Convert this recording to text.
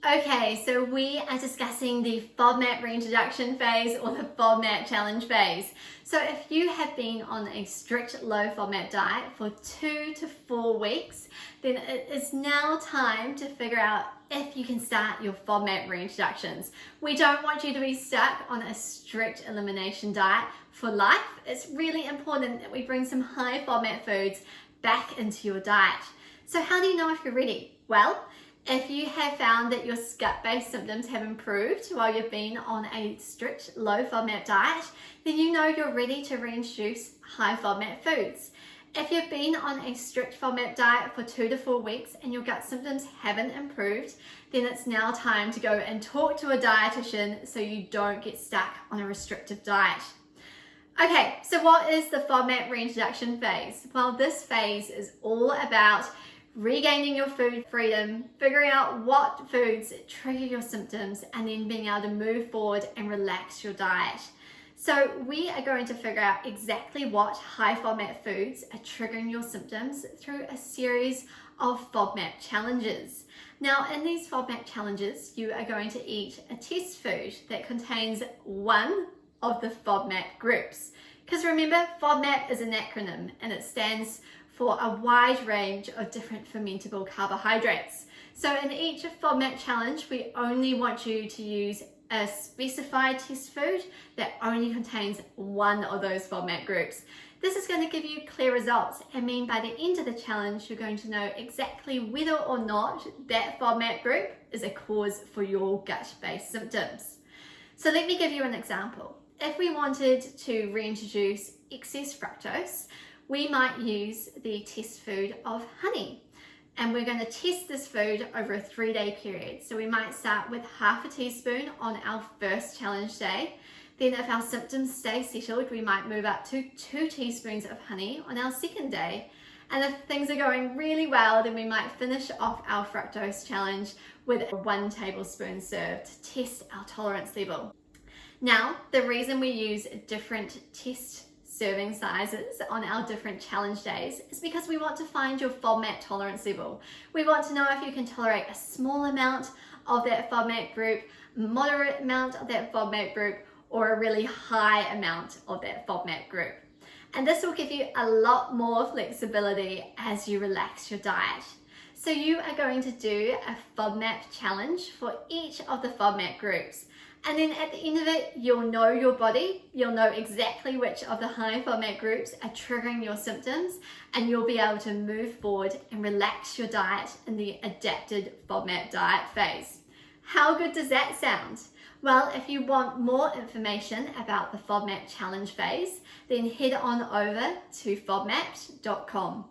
Okay, so we are discussing the FODMAP reintroduction phase or the FODMAP challenge phase. So if you have been on a strict low FODMAP diet for 2 to 4 weeks, then it is now time to figure out if you can start your FODMAP reintroductions. We don't want you to be stuck on a strict elimination diet for life. It's really important that we bring some high FODMAP foods back into your diet. So how do you know if you're ready? Well, if you have found that your gut-based symptoms have improved while you've been on a strict low FODMAP diet, then you know you're ready to reintroduce high FODMAP foods. If you've been on a strict FODMAP diet for 2 to 4 weeks and your gut symptoms haven't improved, then it's now time to go and talk to a dietitian so you don't get stuck on a restrictive diet. Okay, so what is the FODMAP reintroduction phase? Well, this phase is all about regaining your food freedom, figuring out what foods trigger your symptoms, and then being able to move forward and relax your diet. So we are going to figure out exactly what high FODMAP foods are triggering your symptoms through a series of FODMAP challenges. Now, in these FODMAP challenges, you are going to eat a test food that contains one of the FODMAP groups. Because remember, FODMAP is an acronym and it stands for a wide range of different fermentable carbohydrates. So in each FODMAP challenge, we only want you to use a specified test food that only contains one of those FODMAP groups. This is going to give you clear results and mean by the end of the challenge, you're going to know exactly whether or not that FODMAP group is a cause for your gut-based symptoms. So let me give you an example. If we wanted to reintroduce excess fructose, we might use the test food of honey. And we're going to test this food over a 3-day period. So we might start with half a teaspoon on our first challenge day. Then if our symptoms stay settled, we might move up to 2 teaspoons of honey on our second day. And if things are going really well, then we might finish off our fructose challenge with 1 tablespoon served to test our tolerance level. Now, the reason we use different test serving sizes on our different challenge days is because we want to find your FODMAP tolerance level. We want to know if you can tolerate a small amount of that FODMAP group, moderate amount of that FODMAP group, or a really high amount of that FODMAP group. And this will give you a lot more flexibility as you relax your diet. So you are going to do a FODMAP challenge for each of the FODMAP groups. And then at the end of it, you'll know your body, you'll know exactly which of the high FODMAP groups are triggering your symptoms, and you'll be able to move forward and relax your diet in the adapted FODMAP diet phase. How good does that sound? Well, if you want more information about the FODMAP challenge phase, then head on over to FODMAP.com.